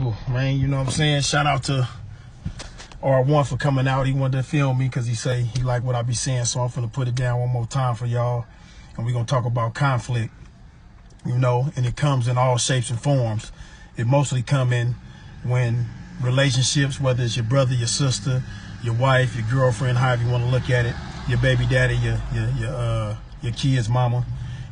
people, man. You know what I'm saying? Shout out to R1 for coming out. He wanted to film me because he say he like what I be saying, so I'm finna put it down one more time for y'all. And we're gonna talk about conflict, you know, and it comes in all shapes and forms. It mostly come in when relationships, whether it's your brother, your sister, your wife, your girlfriend, however you want to look at it, your baby daddy, your kid's mama.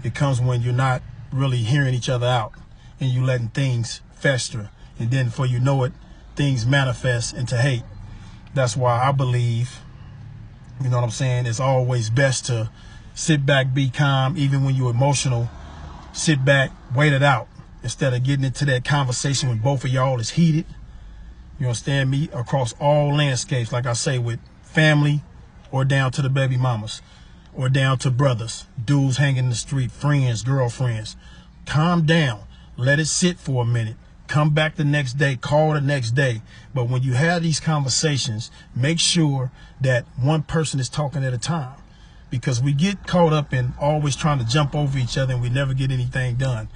It comes when you're not really hearing each other out and you letting things fester, and then before you know it, things manifest into hate. That's why I believe, you know what I'm saying, it's always best to sit back, be calm, even when you're emotional. Sit back, wait it out, instead of getting into that conversation when both of y'all is heated. You understand me? Across all landscapes, like I say, with family or down to the baby mamas or down to brothers, dudes hanging in the street, friends, girlfriends. Calm down. Let it sit for a minute. Come back the next day, call the next day. But when you have these conversations, make sure that one person is talking at a time, because we get caught up in always trying to jump over each other and we never get anything done.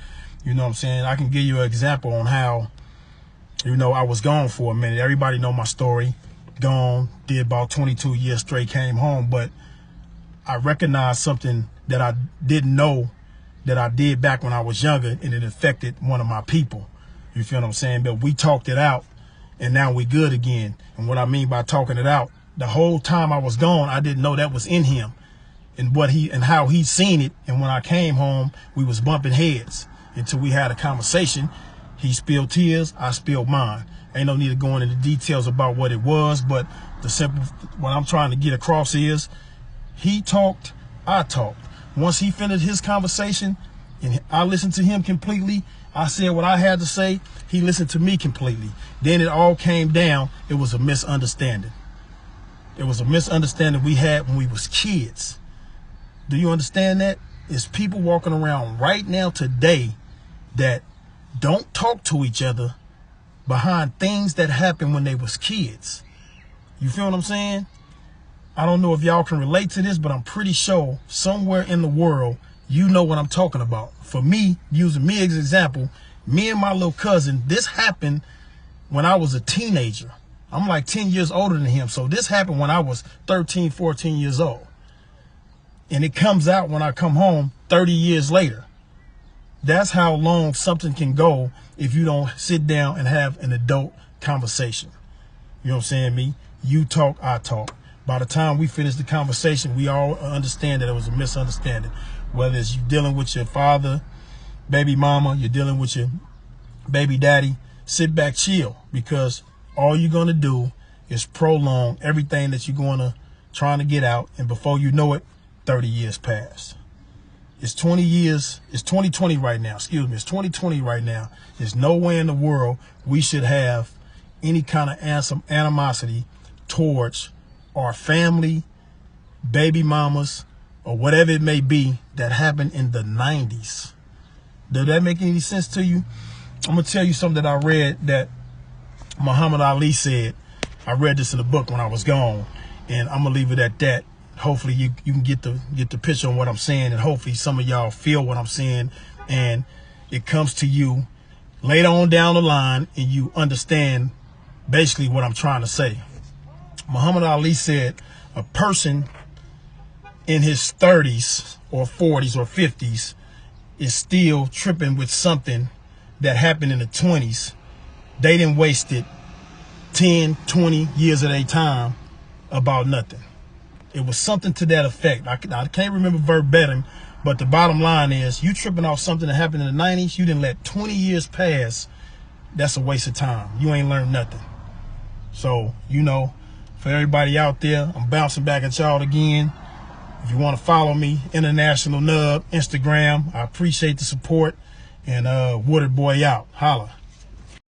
You know what I'm saying? I can give you an example on how, you know, I was gone for a minute. Everybody know my story. Gone, did about 22 years straight, came home. But I recognized something that I didn't know that I did back when I was younger, and it affected one of my people. You feel what I'm saying? But we talked it out, and now we good again. And what I mean by talking it out, the whole time I was gone, I didn't know that was in him and what he and how he seen it. And when I came home, we was bumping heads until we had a conversation. He spilled tears, I spilled mine. Ain't no need to go into the details about what it was, but what I'm trying to get across is he talked, I talked. Once he finished his conversation and I listened to him completely, I said what I had to say, he listened to me completely. Then it all came down. It was a misunderstanding. It was a misunderstanding we had when we was kids. Do you understand that? It's people walking around right now today that don't talk to each other behind things that happened when they was kids. You feel what I'm saying? I don't know if y'all can relate to this, but I'm pretty sure somewhere in the world, you know what I'm talking about. For me, using me as an example, me and my little cousin, this happened when I was a teenager. I'm like 10 years older than him. So this happened when I was 13, 14 years old. And it comes out when I come home 30 years later. That's how long something can go if you don't sit down and have an adult conversation. You know what I'm saying, me? You talk, I talk. By the time we finish the conversation, we all understand that it was a misunderstanding. Whether it's you dealing with your father, baby mama, you're dealing with your baby daddy, sit back, chill, because all you're going to do is prolong everything that you're trying to get out. And before you know it, 30 years passed. It's 20 years. It's 2020 right now. Excuse me. It's 2020 right now. There's no way in the world we should have any kind of animosity towards our family, baby mamas, or whatever it may be that happened in the 90s. Does that make any sense to you? I'm going to tell you something that I read that Muhammad Ali said. I read this in a book when I was gone, and I'm going to leave it at that. Hopefully you can get the picture on what I'm saying, and hopefully some of y'all feel what I'm saying, and it comes to you later on down the line, and you understand basically what I'm trying to say. Muhammad Ali said a person in his 30s or 40s or 50s is still tripping with something that happened in the 20s. They didn't waste it 10, 20 years of their time about nothing. It was something to that effect. I can't remember verbatim, but the bottom line is you tripping off something that happened in the 90s. You didn't let 20 years pass. That's a waste of time. You ain't learned nothing. So, you know, for everybody out there, I'm bouncing back at y'all again. If you want to follow me, International Nub, Instagram, I appreciate the support. And Wooded Boy out. Holla.